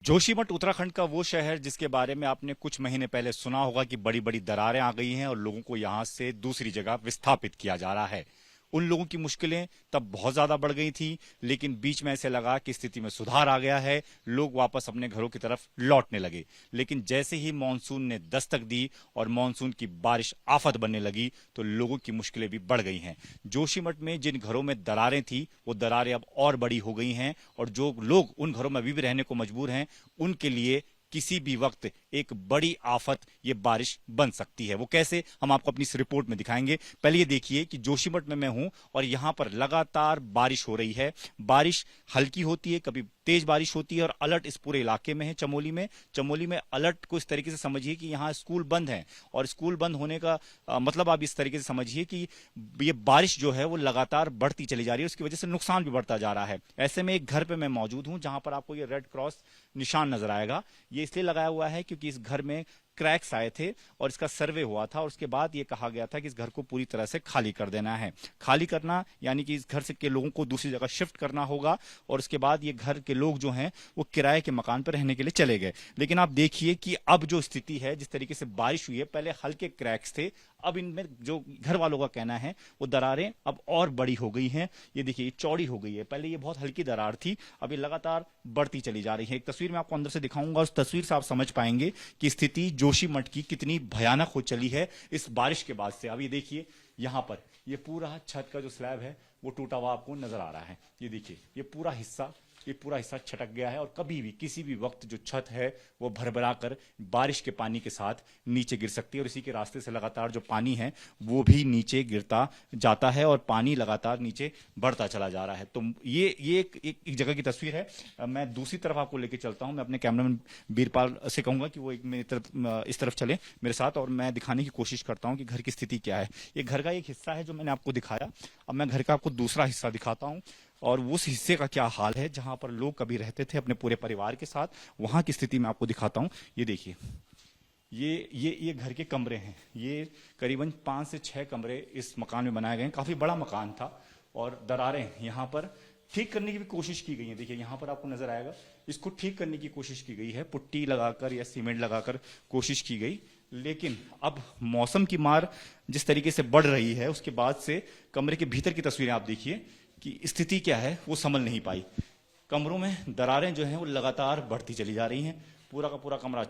जोशीमठ उत्तराखंड का वो शहर जिसके बारे में आपने कुछ महीने पहले सुना होगा कि बड़ी बड़ी दरारें आ गई हैं और लोगों को यहां से दूसरी जगह विस्थापित किया जा रहा है। उन लोगों की मुश्किलें तब बहुत ज्यादा बढ़ गई थी, लेकिन बीच में ऐसे लगा कि स्थिति में सुधार आ गया है, लोग वापस अपने घरों की तरफ लौटने लगे। लेकिन जैसे ही मानसून ने दस्तक दी और मानसून की बारिश आफत बनने लगी तो लोगों की मुश्किलें भी बढ़ गई हैं। जोशीमठ में जिन घरों में दरारें थी वो दरारें अब और बड़ी हो गई हैं और जो लोग उन घरों में अभी भी रहने को मजबूर हैं उनके लिए किसी भी वक्त एक बड़ी आफत ये बारिश बन सकती है। वो कैसे, हम आपको अपनी इस रिपोर्ट में दिखाएंगे। पहले ये देखिए कि जोशीमठ में मैं हूं और यहां पर लगातार बारिश हो रही है। बारिश हल्की होती है, कभी तेज बारिश होती है और अलर्ट इस पूरे इलाके में है। चमोली में अलर्ट को इस तरीके से समझिए कि यहाँ स्कूल बंद है और स्कूल बंद होने का मतलब आप इस तरीके से समझिए कि ये बारिश जो है वो लगातार बढ़ती चली जा रही है, उसकी वजह से नुकसान भी बढ़ता जा रहा है। ऐसे में एक घर पे मैं मौजूद हूं जहां पर आपको ये रेड क्रॉस निशान नजर आएगा। ये इसलिए लगाया हुआ है क्योंकि इस घर में क्रैक्स आए थे और इसका सर्वे हुआ था और उसके बाद ये कहा गया था कि इस घर को पूरी तरह से खाली कर देना है। खाली करना यानी कि इस घर से के लोगों को दूसरी जगह शिफ्ट करना होगा और उसके बाद ये घर के लोग जो हैं वो किराए के मकान पर रहने के लिए चले गए। लेकिन आप देखिए कि अब जो स्थिति है, जिस तरीके से बारिश हुई है, पहले हल्के क्रैक्स थे, अब इनमें जो घर वालों का कहना है वो दरारें अब और बड़ी हो गई हैं। ये देखिए, ये चौड़ी हो गई है। पहले ये बहुत हल्की दरार थी, अभी लगातार बढ़ती चली जा रही है। एक तस्वीर मैं आपको अंदर से दिखाऊंगा, उस तस्वीर से आप समझ पाएंगे कि स्थिति जोशीमठ की कितनी भयानक हो चली है इस बारिश के बाद से। अब ये देखिए, यहां पर ये पूरा छत का जो स्लैब है वो टूटा हुआ आपको नजर आ रहा है। ये देखिए, ये पूरा हिस्सा छटक गया है और कभी भी किसी भी वक्त जो छत है वो भरभरा कर बारिश के पानी के साथ नीचे गिर सकती है और इसी के रास्ते से लगातार जो पानी है वो भी नीचे गिरता जाता है और पानी लगातार नीचे बढ़ता चला जा रहा है। तो ये एक जगह की तस्वीर है। मैं दूसरी तरफ आपको लेके चलता हूं। मैं अपने कैमरामैन बीरपाल से कहूंगा कि वो एक मेरी तरफ इस तरफ चले मेरे साथ और मैं दिखाने की कोशिश करता हूं कि घर की स्थिति क्या है। ये घर का एक हिस्सा है जो मैंने आपको दिखाया। अब मैं घर का आपको दूसरा हिस्सा दिखाता हूं और उस हिस्से का क्या हाल है जहां पर लोग कभी रहते थे अपने पूरे परिवार के साथ, वहां की स्थिति मैं आपको दिखाता हूं। ये देखिए, ये घर के कमरे हैं। ये करीबन 5 से 6 कमरे इस मकान में बनाए गए हैं। काफी बड़ा मकान था और दरारें यहाँ पर ठीक करने की भी कोशिश की गई है। देखिए, यहाँ पर आपको नजर आएगा, इसको ठीक करने की कोशिश की गई है, पुट्टी लगाकर या सीमेंट लगाकर कोशिश की गई। लेकिन अब मौसम की मार जिस तरीके से बढ़ रही है उसके बाद से कमरे के भीतर की तस्वीरें आप देखिए कि स्थिति क्या है वो संभल नहीं पाई। कमरों में दरारें जो हैं वो लगातार बढ़ती चली जा रही हैं। पूरा का पूरा कमरा,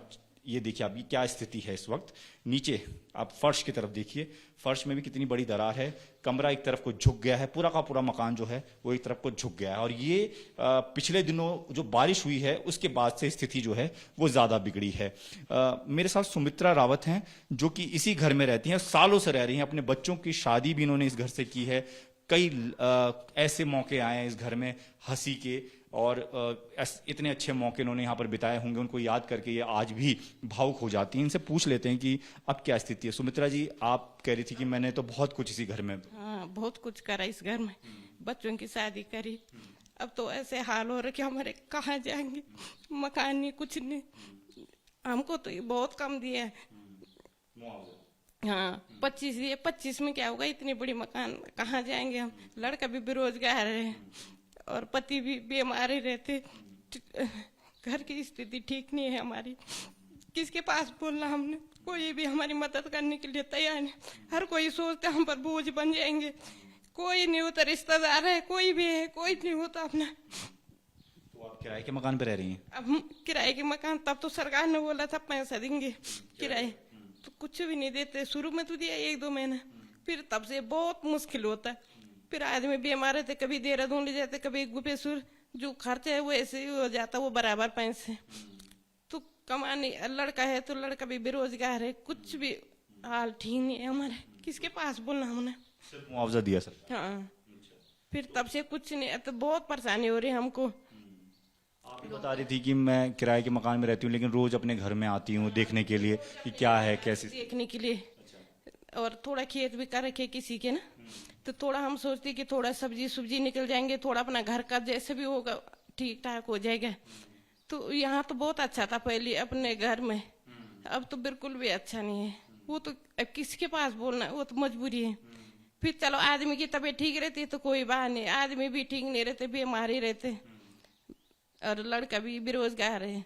ये देखिए अभी क्या स्थिति है इस वक्त। नीचे आप फर्श की तरफ देखिए, फर्श में भी कितनी बड़ी दरार है। कमरा एक तरफ को झुक गया है, पूरा का पूरा मकान जो है वो एक तरफ को झुक गया है। और ये पिछले दिनों जो बारिश हुई है उसके बाद से स्थिति जो है वो ज्यादा बिगड़ी है। मेरे साथ सुमित्रा रावत हैं जो कि इसी घर में रहती हैं, सालों से रह रही हैं। अपने बच्चों की शादी भी इन्होंने इस घर से की है। कई ऐसे मौके आए हैं इस घर में हंसी के और इतने अच्छे मौके इन्होंने यहाँ पर बिताए होंगे, उनको याद करके ये आज भी भावुक हो जाती हैं। इनसे पूछ लेते हैं कि अब क्या स्थिति है। सुमित्रा जी, आप कह रही थी कि मैंने तो बहुत कुछ इसी घर में। हाँ, बहुत कुछ करा इस घर में, बच्चों की शादी करी। अब तो ऐसे हाल हो रहे कि हमारे कहाँ जाएंगे, मकान नहीं, कुछ नहीं। हमको तो ये बहुत कम दिया है। हाँ, 25 दिए, 25 में क्या होगा, इतनी बड़ी मकान कहाँ जाएंगे हम। लड़का भी बेरोजगार है और पति भी बीमार ही रहते। घर की स्थिति ठीक नहीं है हमारी। किसके पास बोलना हमने, कोई भी हमारी मदद करने के लिए तैयार नहीं। हर कोई सोचता हम पर बोझ बन जाएंगे। कोई नहीं होता, रिश्तेदार है कोई भी है, कोई नहीं होता अपना। तो आप किराए के मकान पर रह रही हैं? अब हम किराए के मकान, तब तो सरकार ने बोला था पैसा देंगे किराए, तो कुछ भी नहीं देते। शुरू में तो दिया 1-2 महीना, फिर तब से बहुत मुश्किल होता है। फिर आदमी बीमार रहते, कभी देहरादून ले जाते, कभी गुपेश्वर। जो खर्चा है वो ऐसे ही हो जाता, वो बराबर पैसे। तो कमाने, लड़का है तो लड़का भी बेरोजगार है, कुछ भी हाल ठीक नहीं है हमारे। किसके पास बोलना हमने। सिर्फ मुआवजा दिया सर? हाँ, फिर तब से कुछ नहीं, तो बहुत परेशानी हो रही है हमको। आप बता रही थी कि मैं किराए के मकान में रहती हूँ लेकिन रोज अपने घर में आती हूँ देखने के लिए कि क्या है कैसी। देखने के लिए, और थोड़ा खेत भी कर रखे किसी के ना, तो थोड़ा हम सोचते कि थोड़ा सब्जी निकल जाएंगे, थोड़ा अपना घर का जैसे भी होगा ठीक ठाक हो जाएगा। तो यहाँ तो बहुत अच्छा था पहले अपने घर में, अब तो बिल्कुल भी अच्छा नहीं है। वो तो अब किसके पास बोलना, वो तो मजबूरी है। फिर चलो आदमी की तबीयत ठीक रहती तो कोई बात नहीं, आदमी भी ठीक नहीं रहते, बीमार ही रहते, और लड़का भी बेरोजगार है।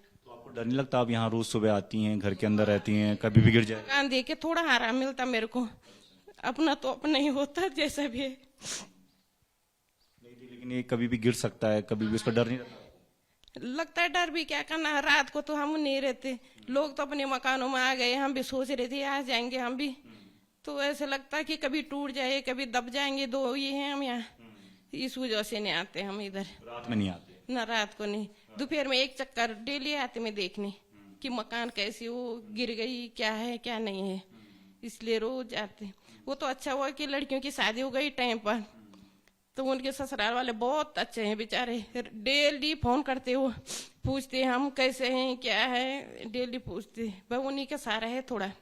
डर नहीं लगता? आप यहाँ रोज सुबह आती हैं, घर के अंदर रहती हैं, कभी भी गिर जाए? मकान देख के थोड़ा आराम मिलता मेरे को, अपना तो अपना ही होता जैसा भी है। नहीं थी, लेकिन ये कभी भी गिर सकता है, कभी भी उसका डर नहीं रहता? लगता है डर भी, क्या करना, रात को तो हम नहीं रहते, लोग तो अपने मकानों में आ गए, हम भी सोच रहे थे आ जाएंगे हम भी, तो ऐसा लगता है कि कभी टूट जाए कभी दब जाएंगे, दो ये हैं हम यहाँ, इस वजह से नहीं आते हम इधर। रात में नहीं आते? ना रात को नहीं, दोपहर में एक चक्कर डेली आते में देखने कि मकान कैसी वो गिर गई, क्या है क्या नहीं है, इसलिए रोज आते। वो तो अच्छा हुआ कि लड़कियों की शादी हो गई टाइम पर, तो उनके ससुराल वाले बहुत अच्छे हैं बेचारे, डेली फोन करते हो, पूछते हम कैसे हैं क्या है, डेली पूछते, भाई उन्हीं का सारा है थोड़ा,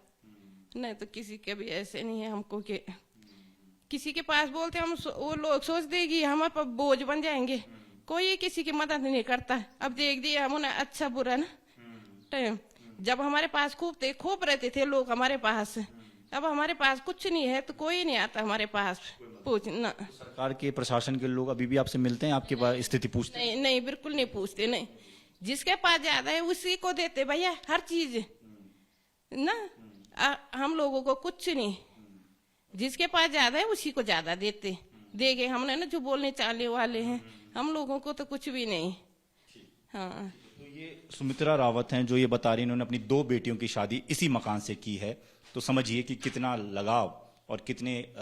नहीं तो किसी के भी ऐसे नहीं है हमको कि किसी के पास बोलते हम वो लोग सोच देगी हमारे पर बोझ बन जाएंगे, कोई किसी की मदद नहीं करता। अब देख दिया हम उन्हें अच्छा बुरा ना टाइम, जब हमारे पास खूब रहते थे लोग हमारे पास, अब हमारे पास कुछ नहीं है तो कोई नहीं आता हमारे पास पूछना। सरकार के प्रशासन के लोग अभी भी आपसे मिलते हैं, आपके पास स्थिति पूछते हैं? नहीं नहीं, बिल्कुल नहीं पूछते, नहीं, जिसके पास ज्यादा है उसी को देते भैया हर चीज ना, हम लोगों को कुछ नहीं, जिसके पास ज्यादा है उसी को ज्यादा देते, देगे हमने ना जो बोलने चालने वाले हैं, हम लोगों को तो कुछ भी नहीं। हाँ, तो ये सुमित्रा रावत हैं जो ये बता रही, इन्होंने अपनी 2 बेटियों की शादी इसी मकान से की है, तो समझिए कि कितना लगाव और कितने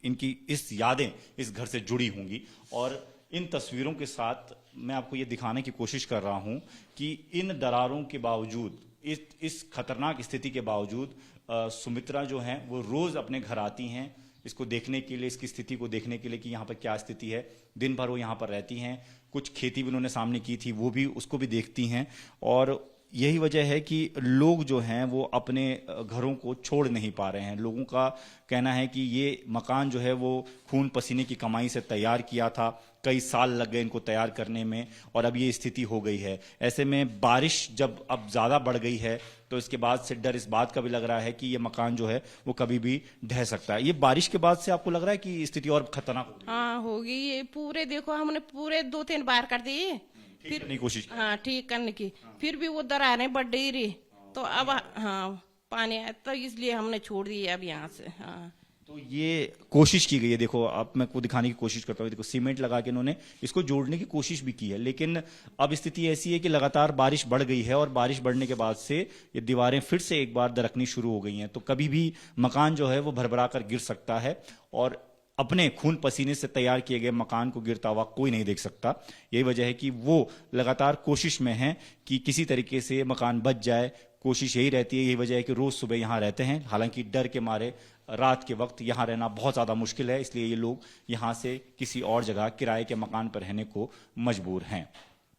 इनकी इस यादें इस घर से जुड़ी होंगी। और इन तस्वीरों के साथ मैं आपको ये दिखाने की कोशिश कर रहा हूं कि इन दरारों के बावजूद, इस खतरनाक स्थिति के बावजूद सुमित्रा जो हैं वो रोज अपने घर आती हैं इसको देखने के लिए, इसकी स्थिति को देखने के लिए कि यहाँ पर क्या स्थिति है। दिन भर वो यहाँ पर रहती हैं, कुछ खेती भी उन्होंने सामने की थी वो भी, उसको भी देखती हैं। और यही वजह है कि लोग जो हैं वो अपने घरों को छोड़ नहीं पा रहे हैं। लोगों का कहना है कि ये मकान जो है वो खून पसीने की कमाई से तैयार किया था, कई साल लग गए इनको तैयार करने में, और अब ये स्थिति हो गई है। ऐसे में बारिश जब अब ज़्यादा बढ़ गई है तो इसके बाद से डर इस बात का भी लग रहा है कि ये मकान जो है वो कभी भी ढह सकता है। ये बारिश के बाद से आपको लग रहा है कि स्थिति और खतरनाक हो गई? हाँ होगी, ये पूरे देखो हमने पूरे 2-3 बार कर दिए, ठीक करने की कोशिश की। हाँ ठीक करने की, फिर भी वो दरारें बढ़ रही रही, तो अब हाँ पानी आया तो इसलिए हमने छोड़ दिया अब यहाँ से। हाँ, तो ये कोशिश की गई है, देखो आप, मैं को दिखाने की कोशिश करता हूँ, देखो सीमेंट लगा के इन्होंने इसको जोड़ने की कोशिश भी की है, लेकिन अब स्थिति ऐसी है कि लगातार बारिश बढ़ गई है और बारिश बढ़ने के बाद से ये दीवारें फिर से एक बार दरकनी शुरू हो गई हैं, तो कभी भी मकान जो है वो भरभरा कर गिर सकता है। और अपने खून पसीने से तैयार किए गए मकान को गिरता हुआ कोई नहीं देख सकता। यही वजह है कि वो लगातार कोशिश में हैं कि किसी तरीके से मकान बच जाए, कोशिश यही रहती है। यही वजह है कि रोज सुबह यहाँ रहते हैं, हालांकि डर के मारे रात के वक्त यहाँ रहना बहुत ज़्यादा मुश्किल है, इसलिए ये लोग यहाँ से किसी और जगह किराए के मकान पर रहने को मजबूर हैं।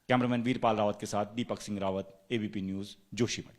कैमरामैन वीरपाल रावत के साथ दीपक सिंह रावत, एबीपी न्यूज़, जोशीमठ।